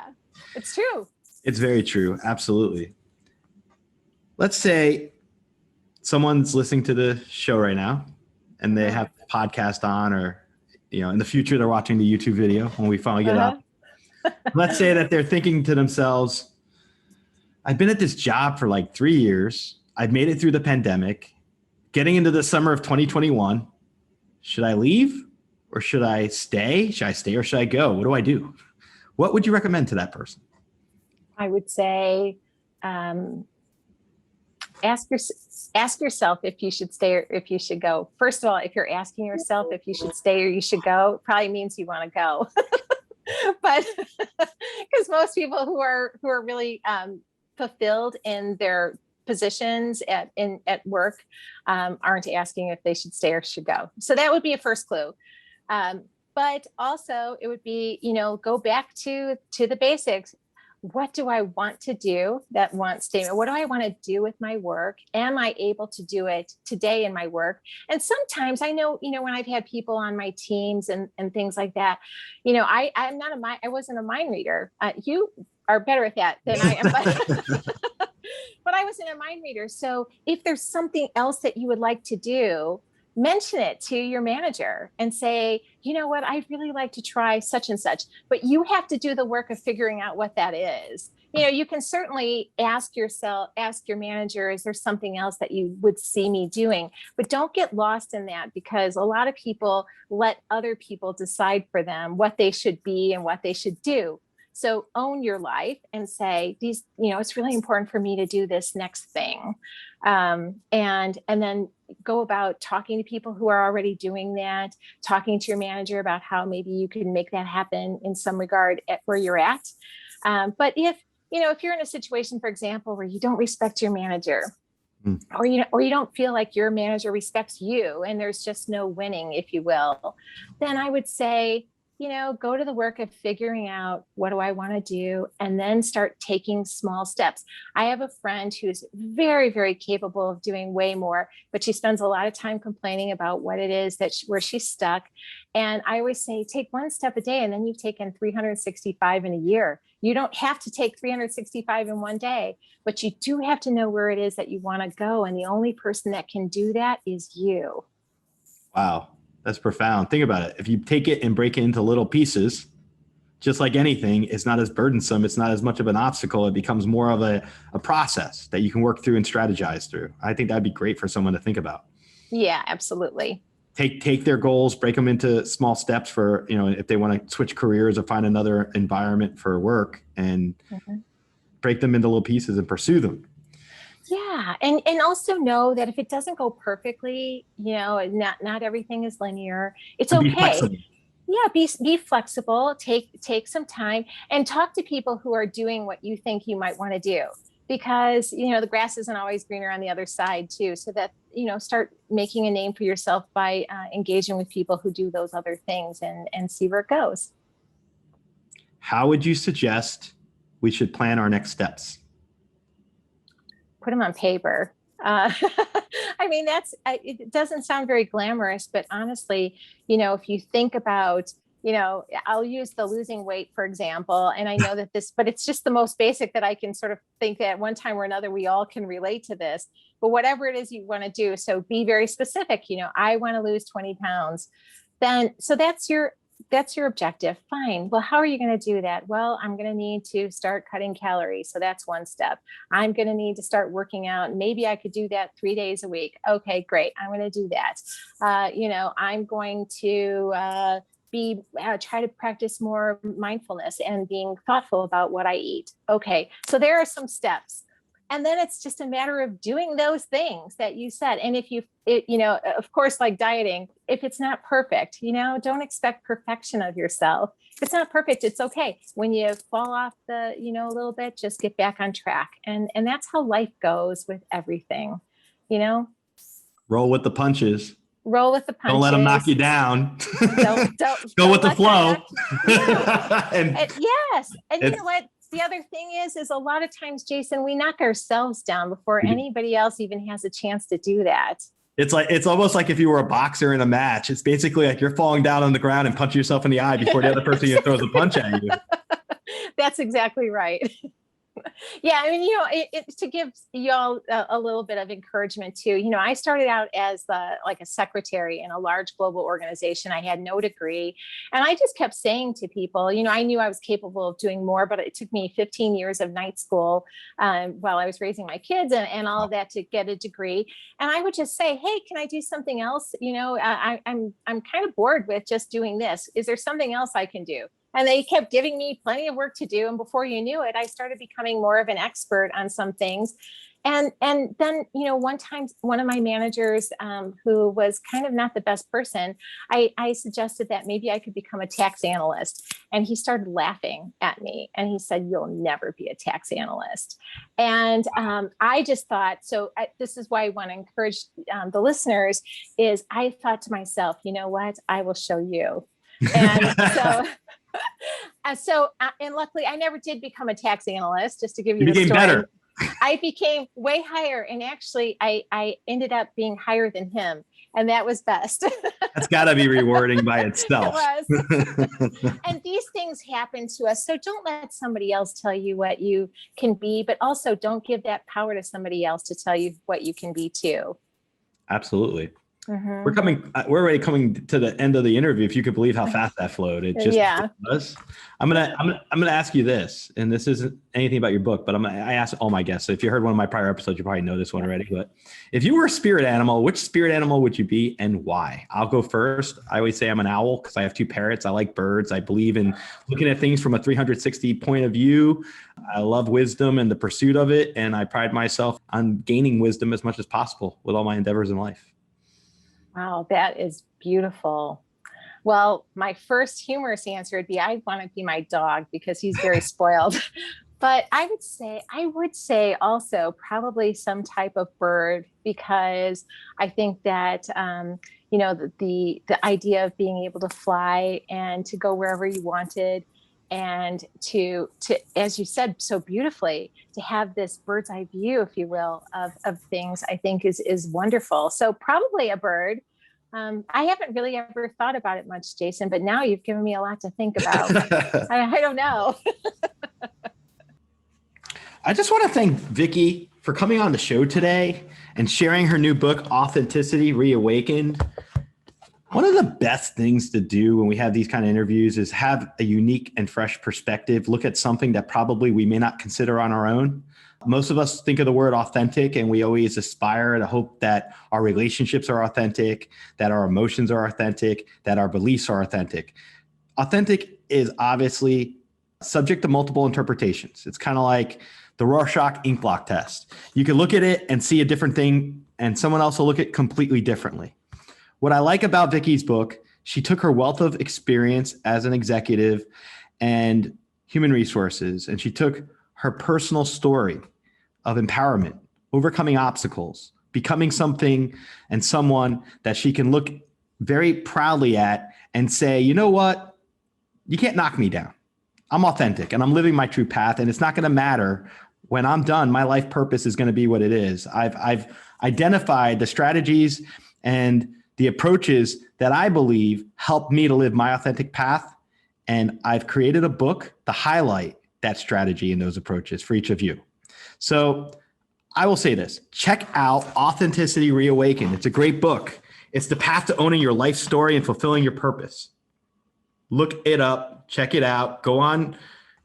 It's true. It's very true. Absolutely. Let's say someone's listening to the show right now and they have a podcast on, or, in the future, they're watching the YouTube video when we finally get up. Let's say that they're thinking to themselves, I've been at this job for like 3 years. I've made it through the pandemic, getting into the summer of 2021. Should I leave or should I stay? Should I stay or should I go? What do I do? What would you recommend to that person? I would say, ask yourself if you should stay or if you should go. First of all, if you're asking yourself if you should stay or you should go, it probably means you want to go. But because most people who are really fulfilled in their positions at work aren't asking if they should stay or should go. So that would be a first clue. But also it would be, go back to the basics. What do I want to do? That want statement. What do I want to do with my work? Am I able to do it today in my work? And sometimes I know, when I've had people on my teams and things like that, I wasn't a mind reader. You are better at that than I am. But I wasn't a mind reader. So if there's something else that you would like to do, mention it to your manager and say, you know what, I'd really like to try such and such, but you have to do the work of figuring out what that is. You can certainly ask your manager, is there something else that you would see me doing? But don't get lost in that, because a lot of people let other people decide for them what they should be and what they should do. So own your life and say, it's really important for me to do this next thing. And then go about talking to people who are already doing that, talking to your manager about how maybe you can make that happen in some regard at where you're at. But if you're in a situation, for example, where you don't respect your manager, or you don't feel like your manager respects you and there's just no winning, if you will, then I would say, go to the work of figuring out, what do I want to do? And then start taking small steps. I have a friend who's very, very capable of doing way more, but she spends a lot of time complaining about what it is where she's stuck. And I always say, take one step a day, and then you've taken 365 in a year. You don't have to take 365 in one day, but you do have to know where it is that you want to go. And the only person that can do that is you. Wow. That's profound. Think about it. If you take it and break it into little pieces, just like anything, it's not as burdensome. It's not as much of an obstacle. It becomes more of a process that you can work through and strategize through. I think that'd be great for someone to think about. Yeah, absolutely. Take their goals, break them into small steps for, if they want to switch careers or find another environment for work, and break them into little pieces and pursue them. Yeah. And also know that if it doesn't go perfectly, not everything is linear. It's And okay. be flexible. Yeah. Be flexible, take some time and talk to people who are doing what you think you might want to do, because, the grass isn't always greener on the other side too. So that, start making a name for yourself by engaging with people who do those other things and see where it goes. How would you suggest we should plan our next steps? Put them on paper. I mean, it doesn't sound very glamorous, but honestly, if you think about, I'll use the losing weight, for example. And I know that but it's just the most basic that I can sort of think that at one time or another, we all can relate to this, but whatever it is you want to do. So be very specific, I want to lose 20 pounds. So that's your objective. Fine. Well, how are you going to do that? Well, I'm going to need to start cutting calories. So that's one step. I'm going to need to start working out. Maybe I could do that 3 days a week. Okay, great. I'm going to do that. I'm going to try to practice more mindfulness and being thoughtful about what I eat. Okay. So there are some steps. And then it's just a matter of doing those things that you said. And if of course, like dieting, if it's not perfect, don't expect perfection of yourself. If it's not perfect, it's okay. When you fall off a little bit, just get back on track. And that's how life goes with everything, Roll with the punches. Roll with the punches. Don't let them knock you down. Don't Go with the flow. Yes. And you know what? The other thing is a lot of times, Jason, we knock ourselves down before anybody else even has a chance to do that. It's almost like if you were a boxer in a match. It's basically like you're falling down on the ground and punching yourself in the eye before the other person even throws a punch at you. That's exactly right. Yeah, I mean, to give y'all a little bit of encouragement too. I started out as a secretary in a large global organization. I had no degree, and I just kept saying to people, I knew I was capable of doing more, but it took me 15 years of night school while I was raising my kids and all of that to get a degree. And I would just say, hey, can I do something else? I'm kind of bored with just doing this. Is there something else I can do? And they kept giving me plenty of work to do. And before you knew it, I started becoming more of an expert on some things. And then, one time, one of my managers who was kind of not the best person, I suggested that maybe I could become a tax analyst. And he started laughing at me. And he said, you'll never be a tax analyst. And I just thought, this is why I want to encourage the listeners, is I thought to myself, you know what, I will show you. And and luckily I never did become a tax analyst, just to give you the story. Better. I became way higher. And actually I ended up being higher than him. And that was best. That's gotta be rewarding by itself. It was. And these things happen to us. So don't let somebody else tell you what you can be, but also don't give that power to somebody else to tell you what you can be too. Absolutely. Mm-hmm. We're already coming to the end of the interview. If you could believe how fast that flowed, it just does. I'm gonna ask you this, and this isn't anything about your book, but I ask all my guests. So if you heard one of my prior episodes, you probably know this one already. But if you were a spirit animal, which spirit animal would you be, and why? I'll go first. I always say I'm an owl because I have 2 parrots. I like birds. I believe in looking at things from a 360 point of view. I love wisdom and the pursuit of it, and I pride myself on gaining wisdom as much as possible with all my endeavors in life. Wow, that is beautiful. Well, my first humorous answer would be I want to be my dog because he's very spoiled. But I would say also probably some type of bird, because I think that the idea of being able to fly and to go wherever you wanted, and to as you said so beautifully, to have this bird's eye view, if you will, of things, I think is wonderful. So probably a bird. I haven't really ever thought about it much, Jason, but now you've given me a lot to think about. I don't know. I just want to thank Vicki for coming on the show today and sharing her new book, Authenticity Reawakened. One of the best things to do when we have these kind of interviews is have a unique and fresh perspective, look at something that probably we may not consider on our own. Most of us think of the word authentic, and we always aspire to hope that our relationships are authentic, that our emotions are authentic, that our beliefs are authentic. Authentic is obviously subject to multiple interpretations. It's kind of like the Rorschach ink blot test. You can look at it and see a different thing, and someone else will look at it completely differently. What I like about Vicki's book, she took her wealth of experience as an executive and human resources, and she took her personal story of empowerment, overcoming obstacles, becoming something and someone that she can look very proudly at and say, you know what? You can't knock me down. I'm authentic and I'm living my true path, and it's not going to matter when I'm done. My life purpose is going to be what it is. I've identified the strategies and the approaches that I believe help me to live my authentic path. And I've created a book to highlight that strategy and those approaches for each of you. So I will say this, check out Authenticity Reawakened. It's a great book. It's the path to owning your life story and fulfilling your purpose. Look it up, check it out, go on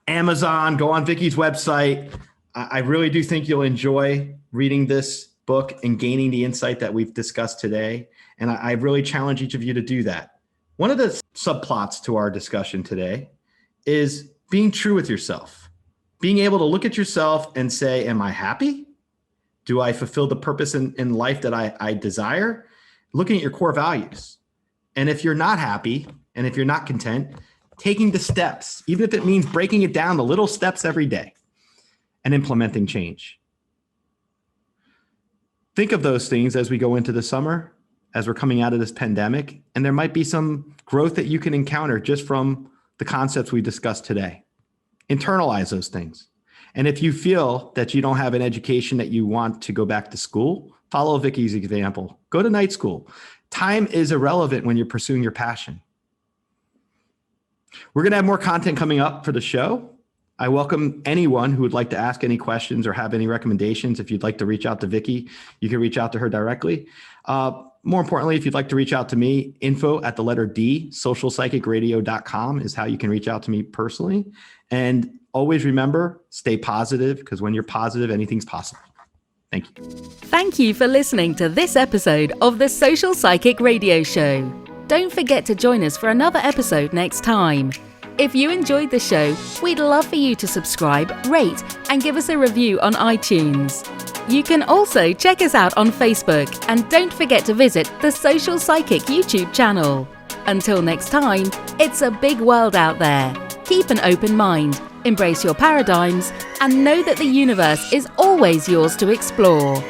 Amazon, go on Vicki's website. I really do think you'll enjoy reading this book and gaining the insight that we've discussed today. And I really challenge each of you to do that. One of the subplots to our discussion today is being true with yourself, being able to look at yourself and say, am I happy? Do I fulfill the purpose in life that I desire? Looking at your core values. And if you're not happy and if you're not content, taking the steps, even if it means breaking it down to little steps every day and implementing change. Think of those things as we go into the summer, as we're coming out of this pandemic, and there might be some growth that you can encounter just from the concepts we discussed today. Internalize those things. And if you feel that you don't have an education that you want to go back to school, follow Vicki's example. Go to night school. Time is irrelevant when you're pursuing your passion. We're going to have more content coming up for the show. I welcome anyone who would like to ask any questions or have any recommendations. If you'd like to reach out to Vicki, you can reach out to her directly. More importantly, if you'd like to reach out to me, info@D, socialpsychicradio.com is how you can reach out to me personally. And always remember, stay positive, because when you're positive, anything's possible. Thank you. Thank you for listening to this episode of the Social Psychic Radio Show. Don't forget to join us for another episode next time. If you enjoyed the show, we'd love for you to subscribe, rate, and give us a review on iTunes. You can also check us out on Facebook, and don't forget to visit the Social Psychic YouTube channel. Until next time, it's a big world out there. Keep an open mind, embrace your paradigms, and know that the universe is always yours to explore.